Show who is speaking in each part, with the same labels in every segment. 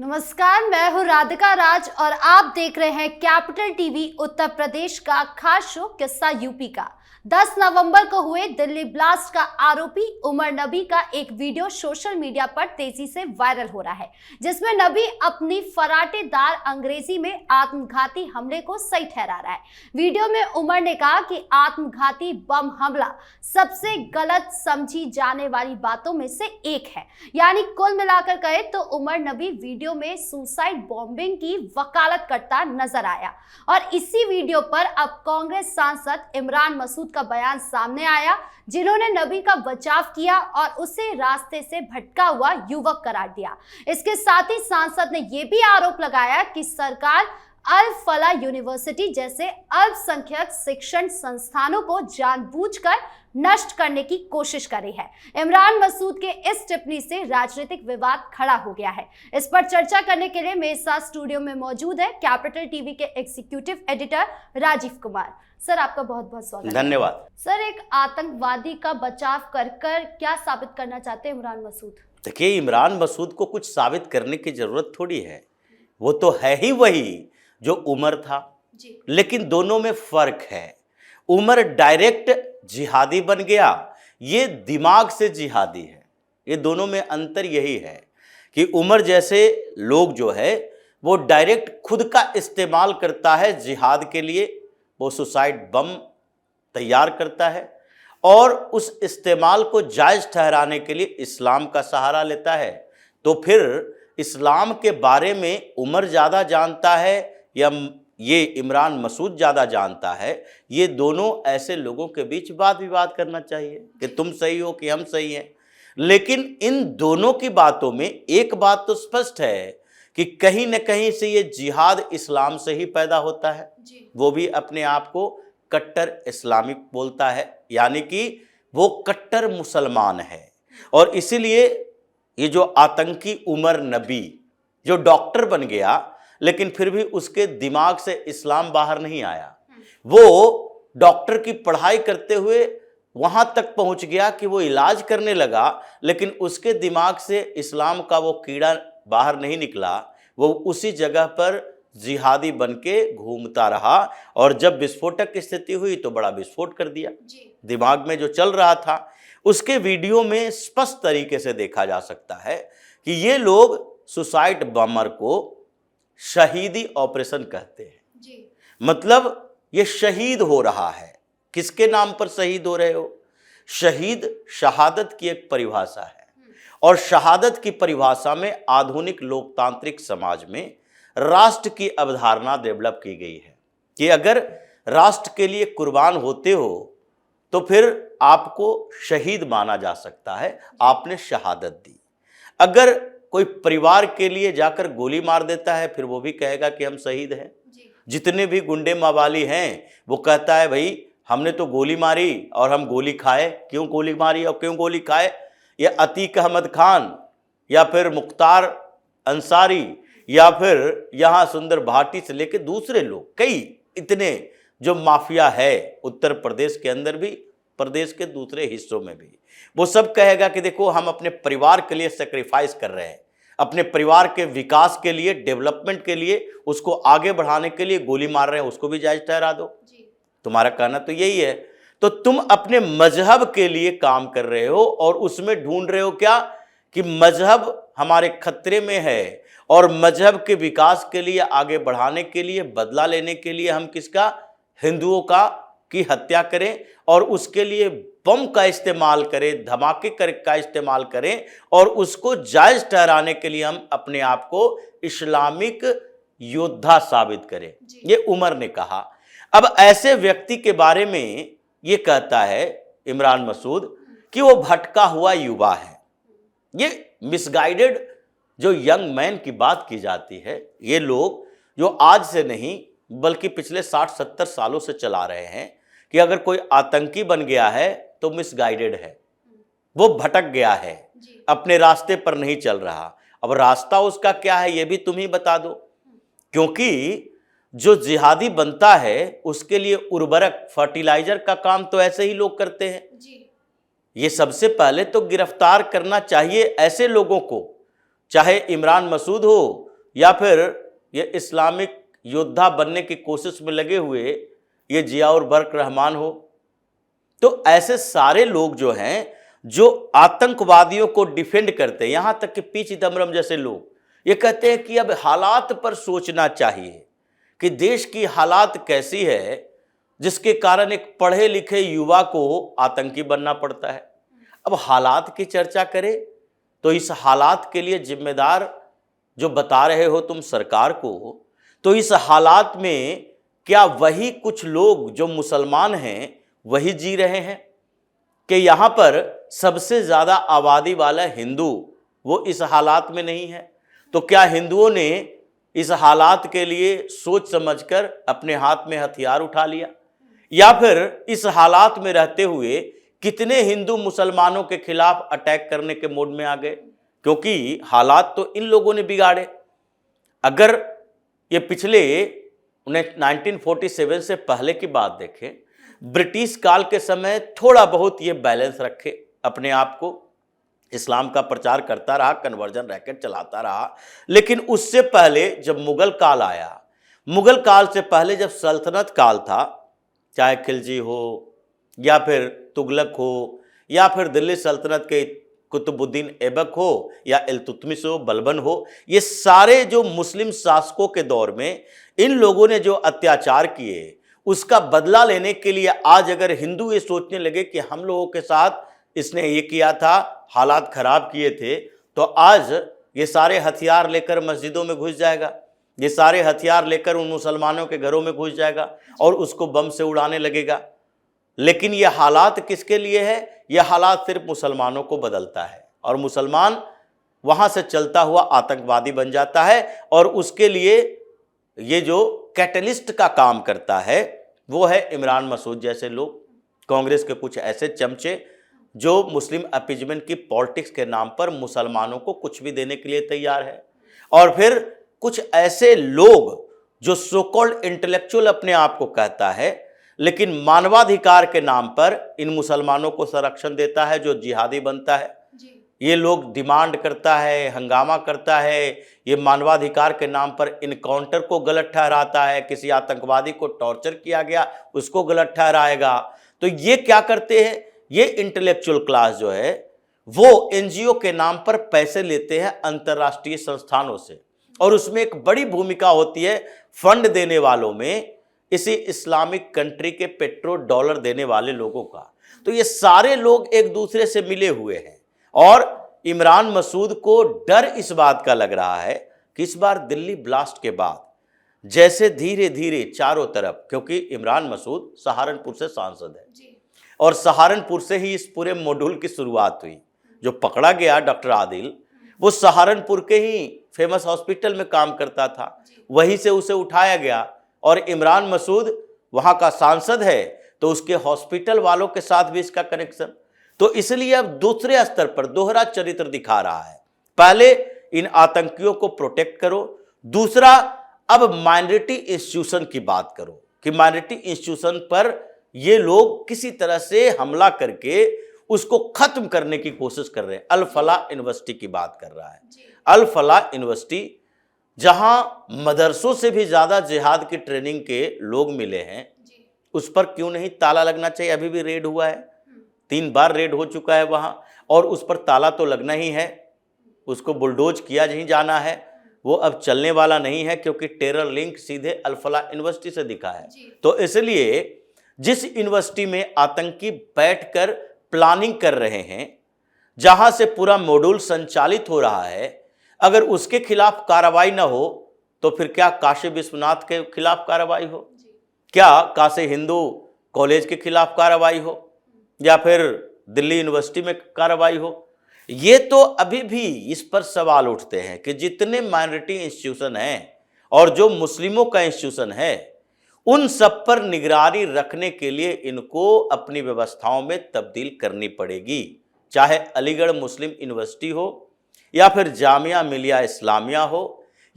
Speaker 1: नमस्कार, मैं हूं राधिका राज और आप देख रहे हैं कैपिटल टीवी उत्तर प्रदेश का खास शो किस्सा यूपी का। 10 नवंबर को हुए दिल्ली ब्लास्ट का आरोपी उमर नबी का एक वीडियो सोशल मीडिया पर तेजी से वायरल हो रहा है, जिसमें नबी अपनी फराटेदार अंग्रेजी में आत्मघाती हमले को सही ठहरा रहा है। वीडियो में उमर ने कहा कि आत्मघाती बम हमला सबसे गलत समझी जाने वाली बातों में से एक है। यानी कुल मिलाकर कहे तो उमर नबी वीडियो में सुसाइड बॉम्बिंग की वकालत करता नजर आया। और इसी वीडियो पर अब कांग्रेस सांसद इमरान मसूद का बयान सामने आया, जिन्होंने नबी का बचाव किया और उसे रास्ते से भटका हुआ युवक करार दिया। इसके साथ ही सांसद ने यह भी आरोप लगाया कि सरकार अल फला यूनिवर्सिटी जैसे अल्पसंख्यक शिक्षण संस्थानों को जानबूझकर नष्ट करने की कोशिश कर रही है। इमरान मसूद के इस टिप्पणी से राजनीतिक विवाद खड़ा हो गया है। इस पर चर्चा करने के लिए मेरे साथ स्टूडियो में मौजूद है कैपिटल टीवी के executive editor Rajeev Kumar. Sir, आपका बहुत बहुत स्वागत।
Speaker 2: धन्यवाद।
Speaker 1: सर, एक आतंकवादी का बचाव कर क्या साबित करना चाहते हैं इमरान मसूद?
Speaker 2: देखिए, इमरान मसूद को कुछ साबित करने की जरूरत थोड़ी है, वो तो है ही वही जो उमर था
Speaker 1: जी।
Speaker 2: लेकिन दोनों में फर्क है। उमर डायरेक्ट जिहादी बन गया, ये दिमाग से जिहादी है। ये दोनों में अंतर यही है कि उमर जैसे लोग जो है वो डायरेक्ट खुद का इस्तेमाल करता है जिहाद के लिए, वो सुसाइड बम तैयार करता है और उस इस्तेमाल को जायज़ ठहराने के लिए इस्लाम का सहारा लेता है। तो फिर इस्लाम के बारे में उमर ज़्यादा जानता है या ये इमरान मसूद ज़्यादा जानता है? ये दोनों ऐसे लोगों के बीच वाद विवाद करना चाहिए कि तुम सही हो कि हम सही हैं। लेकिन इन दोनों की बातों में एक बात तो स्पष्ट है कि कहीं न कहीं से ये जिहाद इस्लाम से ही पैदा होता है। वो भी अपने आप को कट्टर इस्लामिक बोलता है, यानी कि वो कट्टर मुसलमान है। और इसीलिए ये जो आतंकी उमर नबी जो डॉक्टर बन गया लेकिन फिर भी उसके दिमाग से इस्लाम बाहर नहीं आया, वो डॉक्टर की पढ़ाई करते हुए वहां तक पहुंच गया कि वो इलाज करने लगा, लेकिन उसके दिमाग से इस्लाम का वो कीड़ा बाहर नहीं निकला। वो उसी जगह पर जिहादी बन के घूमता रहा और जब विस्फोटक की स्थिति हुई तो बड़ा विस्फोट कर दिया। दिमाग में जो चल रहा था उसके वीडियो में स्पष्ट तरीके से देखा जा सकता है कि ये लोग सुसाइड बमर को शहीदी ऑपरेशन कहते हैं जी। मतलब ये शहीद हो रहा है। किसके नाम पर शहीद हो रहे हो? शहीद शहादत की एक परिभाषा है और शहादत की परिभाषा में आधुनिक लोकतांत्रिक समाज में राष्ट्र की अवधारणा डेवलप की गई है कि अगर राष्ट्र के लिए कुर्बान होते हो तो फिर आपको शहीद माना जा सकता है, आपने शहादत दी। अगर कोई परिवार के लिए जाकर गोली मार देता है फिर वो भी कहेगा कि हम शहीद हैं। जितने भी गुंडे मवाली हैं वो कहता है भाई हमने तो गोली मारी और हम गोली खाए। क्यों गोली मारी और क्यों गोली खाए? ये अतीक अहमद खान या फिर मुख्तार अंसारी या फिर यहाँ सुंदर भाटी से लेकर दूसरे लोग, कई इतने जो माफिया है उत्तर प्रदेश के अंदर भी, प्रदेश के दूसरे हिस्सों में भी, वो सब कहेगा कि देखो हम अपने परिवार के लिए सेक्रीफाइस कर रहे हैं, अपने परिवार के विकास के लिए, डेवलपमेंट के लिए, उसको आगे बढ़ाने के लिए गोली मार रहे हैं, उसको भी जायज ठहरा दो। तुम्हारा कहना तो यही है। तो तुम अपने मजहब के लिए काम कर रहे हो और उसमें ढूंढ रहे हो क्या कि मजहब हमारे खतरे में है और मजहब के विकास के लिए, आगे बढ़ाने के लिए, बदला लेने के लिए हम किसका? हिंदुओं की हत्या करें और उसके लिए बम का इस्तेमाल करें, धमाके का इस्तेमाल करें और उसको जायज ठहराने के लिए हम अपने आप को इस्लामिक योद्धा साबित करें। ये उमर ने कहा। अब ऐसे व्यक्ति के बारे में ये कहता है इमरान मसूद कि वो भटका हुआ युवा है। ये मिसगाइडेड जो यंग मैन की बात की जाती है, ये लोग जो आज से नहीं बल्कि पिछले 60-70 सालों से चला रहे हैं कि अगर कोई आतंकी बन गया है तो मिसगाइडेड है, वो भटक गया है, अपने रास्ते पर नहीं चल रहा। अब रास्ता उसका क्या है ये भी तुम ही बता दो, क्योंकि जो जिहादी बनता है उसके लिए उर्वरक, फर्टिलाइजर का काम तो ऐसे ही लोग करते हैं। ये सबसे पहले तो गिरफ्तार करना चाहिए ऐसे लोगों को, चाहे इमरान मसूद हो, या फिर ये इस्लामिक योद्धा बनने की कोशिश में लगे हुए ये जियाउर बर्क रहमान हो। तो ऐसे सारे लोग जो हैं, जो आतंकवादियों को डिफेंड करते हैं, यहां तक कि पी चिदम्बरम जैसे लोग ये कहते हैं कि अब हालात पर सोचना चाहिए कि देश की हालात कैसी है, जिसके कारण एक पढ़े लिखे युवा को आतंकी बनना पड़ता है। अब हालात की चर्चा करें तो इस हालात के लिए जिम्मेदार जो बता रहे हो तुम सरकार को, तो इस हालात में क्या वही कुछ लोग जो मुसलमान हैं वही जी रहे हैं कि यहाँ पर सबसे ज़्यादा आबादी वाला हिंदू वो इस हालात में नहीं है? तो क्या हिंदुओं ने इस हालात के लिए सोच समझकर अपने हाथ में हथियार उठा लिया, या फिर इस हालात में रहते हुए कितने हिंदू मुसलमानों के खिलाफ अटैक करने के मोड में आ गए? क्योंकि हालात तो इन लोगों ने बिगाड़े। अगर ये पिछले 1947 से पहले की बात देखें, ब्रिटिश काल के समय थोड़ा बहुत ये बैलेंस रखे अपने आप को, इस्लाम का प्रचार करता रहा, कन्वर्जन रैकेट चलाता रहा। लेकिन उससे पहले जब मुगल काल आया, मुगल काल से पहले जब सल्तनत काल था, चाहे खिलजी हो या फिर तुगलक हो या फिर दिल्ली सल्तनत के कुतुबुद्दीन ऐबक हो या इल्तुतमिश हो, बलबन हो, ये सारे जो मुस्लिम शासकों के दौर में इन लोगों ने जो अत्याचार किए उसका बदला लेने के लिए आज अगर हिंदू ये सोचने लगे कि हम लोगों के साथ इसने ये किया था, हालात खराब किए थे, तो आज ये सारे हथियार लेकर मस्जिदों में घुस जाएगा, ये सारे हथियार लेकर उन मुसलमानों के घरों में घुस जाएगा और उसको बम से उड़ाने लगेगा। लेकिन ये हालात किसके लिए है? ये हालात सिर्फ मुसलमानों को बदलता है और मुसलमान वहां से चलता हुआ आतंकवादी बन जाता है। और उसके लिए ये जो कैटलिस्ट का काम करता है वो है इमरान मसूद जैसे लोग, कांग्रेस के कुछ ऐसे चमचे जो मुस्लिम अपीजमेंट की पॉलिटिक्स के नाम पर मुसलमानों को कुछ भी देने के लिए तैयार है। और फिर कुछ ऐसे लोग जो सो कॉल्ड इंटेलेक्चुअल अपने आप को कहता है, लेकिन मानवाधिकार के नाम पर इन मुसलमानों को संरक्षण देता है, जो जिहादी बनता है। ये लोग डिमांड करता है, हंगामा करता है, ये मानवाधिकार के नाम पर इनकाउंटर को गलत ठहराता है, किसी आतंकवादी को टॉर्चर किया गया उसको गलत ठहराएगा। तो ये क्या करते हैं? ये इंटेलेक्चुअल क्लास जो है वो एनजीओ के नाम पर पैसे लेते हैं अंतर्राष्ट्रीय संस्थानों से, और उसमें एक बड़ी भूमिका होती है फंड देने वालों में इसी इस्लामिक कंट्री के पेट्रो डॉलर देने वाले लोगों का। तो ये सारे लोग एक दूसरे से मिले हुए हैं और इमरान मसूद को डर इस बात का लग रहा है कि इस बार दिल्ली ब्लास्ट के बाद जैसे धीरे धीरे चारों तरफ, क्योंकि इमरान मसूद सहारनपुर से सांसद है और सहारनपुर से ही इस पूरे मॉड्यूल की शुरुआत हुई। जो पकड़ा गया डॉक्टर आदिल, वो सहारनपुर के ही फेमस हॉस्पिटल में काम करता था, वहीं से उसे उठाया गया और इमरान मसूद वहां का सांसद है, तो उसके हॉस्पिटल वालों के साथ भी इसका कनेक्शन। तो इसलिए अब दूसरे स्तर पर दोहरा चरित्र दिखा रहा है। पहले इन आतंकियों को प्रोटेक्ट करो, दूसरा अब माइनॉरिटी इंस्टीट्यूशन की बात करो कि माइनॉरिटी इंस्टीट्यूशन पर ये लोग किसी तरह से हमला करके उसको खत्म करने की कोशिश कर रहे हैं। अल फलाह यूनिवर्सिटी की बात कर रहा है। अल फलाह यूनिवर्सिटी जहां मदरसों से भी ज्यादा जिहाद की ट्रेनिंग के लोग मिले हैं, उस पर क्यों नहीं ताला लगना चाहिए? अभी भी रेड हुआ है, 3 बार रेड हो चुका है वहां, और उस पर ताला तो लगना ही है, उसको बुलडोज किया नहीं जाना है, वो अब चलने वाला नहीं है क्योंकि टेरर लिंक सीधे अल फलाह यूनिवर्सिटी से दिखा है। तो इसलिए जिस यूनिवर्सिटी में आतंकी बैठकर प्लानिंग कर रहे हैं, जहां से पूरा मॉड्यूल संचालित हो रहा है, अगर उसके खिलाफ कार्रवाई ना हो तो फिर क्या काशी विश्वनाथ के खिलाफ कार्रवाई हो, क्या काशी हिंदू कॉलेज के खिलाफ कार्रवाई हो, या फिर दिल्ली यूनिवर्सिटी में कार्रवाई हो? ये तो अभी भी इस पर सवाल उठते हैं कि जितने माइनॉरिटी इंस्टीट्यूशन हैं और जो मुस्लिमों का इंस्टीट्यूशन है, उन सब पर निगरानी रखने के लिए इनको अपनी व्यवस्थाओं में तब्दील करनी पड़ेगी, चाहे अलीगढ़ मुस्लिम यूनिवर्सिटी हो या फिर जामिया मिलिया इस्लामिया हो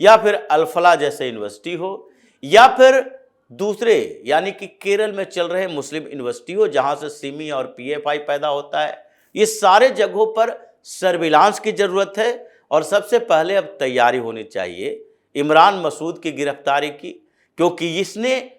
Speaker 2: या फिर अल फलाह जैसे यूनिवर्सिटी हो या फिर दूसरे यानी कि केरल में चल रहे मुस्लिम यूनिवर्सिटी हो जहां से सिमी और पीएफआई पैदा होता है। ये सारे जगहों पर सर्विलांस की जरूरत है और सबसे पहले अब तैयारी होनी चाहिए इमरान मसूद की गिरफ्तारी की, क्योंकि इसने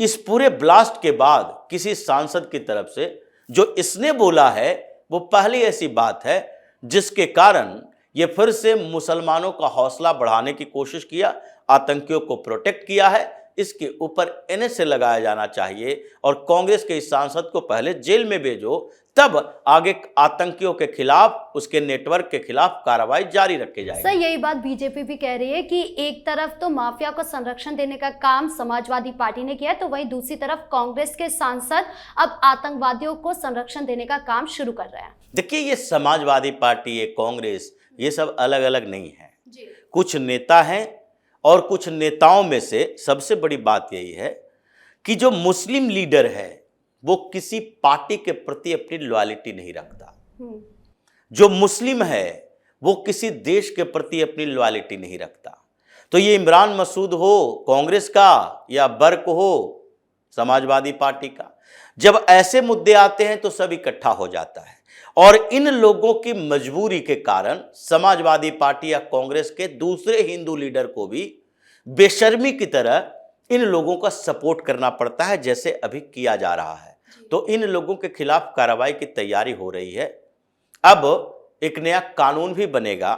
Speaker 2: इस पूरे ब्लास्ट के बाद किसी सांसद की तरफ से जो इसने बोला है वो पहली ऐसी बात है जिसके कारण ये फिर से मुसलमानों का हौसला बढ़ाने की कोशिश किया, आतंकियों को प्रोटेक्ट किया है। इसके ऊपर एनएसए लगाया जाना चाहिए और कांग्रेस के इस सांसद को पहले जेल में भेजो, तब आगे आतंकियों के खिलाफ, उसके नेटवर्क के खिलाफ कार्रवाई जारी रखी जाएगी।
Speaker 1: सर, यही बात बीजेपी भी कह रही है कि एक तरफ तो माफिया को संरक्षण देने का काम समाजवादी पार्टी ने किया है, तो वहीं दूसरी तरफ कांग्रेस के सांसद अब आतंकवादियों को संरक्षण देने का काम शुरू कर रहे हैं।
Speaker 2: देखिए, ये समाजवादी पार्टी, ये कांग्रेस, ये सब अलग अलग नहीं है। कुछ नेता हैं और कुछ नेताओं में से सबसे बड़ी बात यही है कि जो मुस्लिम लीडर है वो किसी पार्टी के प्रति अपनी लॉयल्टी नहीं रखता। जो मुस्लिम है वो किसी देश के प्रति अपनी लॉयल्टी नहीं रखता। तो ये इमरान मसूद हो कांग्रेस का या बर्क हो समाजवादी पार्टी का, जब ऐसे मुद्दे आते हैं तो सब इकट्ठा हो जाता है और इन लोगों की मजबूरी के कारण समाजवादी पार्टी या कांग्रेस के दूसरे हिंदू लीडर को भी बेशर्मी की तरह इन लोगों का सपोर्ट करना पड़ता है, जैसे अभी किया जा रहा है। तो इन लोगों के खिलाफ कार्रवाई की तैयारी हो रही है। अब एक नया कानून भी बनेगा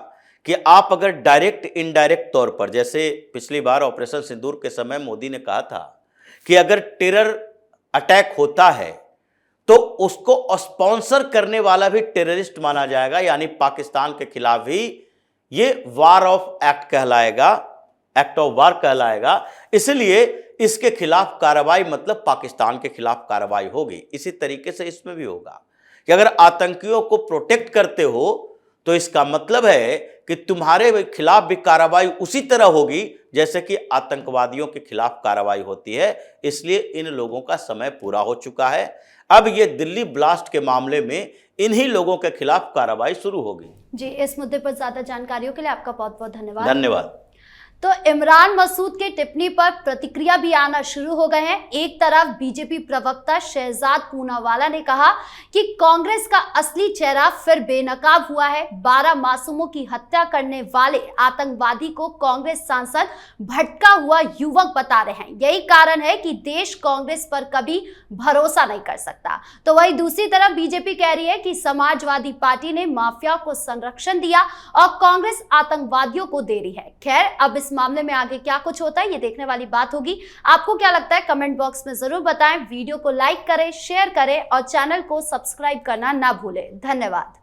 Speaker 2: कि आप अगर डायरेक्ट इनडायरेक्ट तौर पर, जैसे पिछली बार ऑपरेशन सिंदूर के समय मोदी ने कहा था कि अगर टेरर अटैक होता है तो उसको स्पॉन्सर करने वाला भी टेररिस्ट माना जाएगा, यानी पाकिस्तान के खिलाफ भी ये वार ऑफ एक्ट कहलाएगा, एक्ट ऑफ वार कहलाएगा। इसलिए इसके खिलाफ कार्रवाई मतलब पाकिस्तान के खिलाफ कार्रवाई होगी। इसी तरीके से इसमें भी होगा कि अगर आतंकियों को प्रोटेक्ट करते हो तो इसका मतलब है कि तुम्हारे खिलाफ भी कार्रवाई उसी तरह होगी जैसे कि आतंकवादियों के खिलाफ कार्रवाई होती है। इसलिए इन लोगों का समय पूरा हो चुका है। अब ये दिल्ली ब्लास्ट के मामले में इन्हीं लोगों के खिलाफ कार्रवाई शुरू होगी।
Speaker 1: जी, इस मुद्दे पर ज्यादा जानकारियों के लिए आपका बहुत बहुत धन्यवाद।
Speaker 2: धन्यवाद।
Speaker 1: तो इमरान मसूद के टिप्पणी पर प्रतिक्रिया भी आना शुरू हो गए हैं। एक तरफ बीजेपी प्रवक्ता शहजाद पूनावाला ने कहा कि कांग्रेस का असली चेहरा फिर बेनकाब हुआ है। 12 मासूमों की हत्या करने वाले आतंकवादी को कांग्रेस सांसद भटका हुआ युवक बता रहे हैं। यही कारण है कि देश कांग्रेस पर कभी भरोसा नहीं कर सकता। तो वहीं दूसरी तरफ बीजेपी कह रही है कि समाजवादी पार्टी ने माफिया को संरक्षण दिया और कांग्रेस आतंकवादियों को दे रही है। खैर, अब इस मामले में आगे क्या कुछ होता है ये देखने वाली बात होगी। आपको क्या लगता है कमेंट बॉक्स में जरूर बताएं। वीडियो को लाइक करें, शेयर करें और चैनल को सब्सक्राइब करना ना भूलें। धन्यवाद।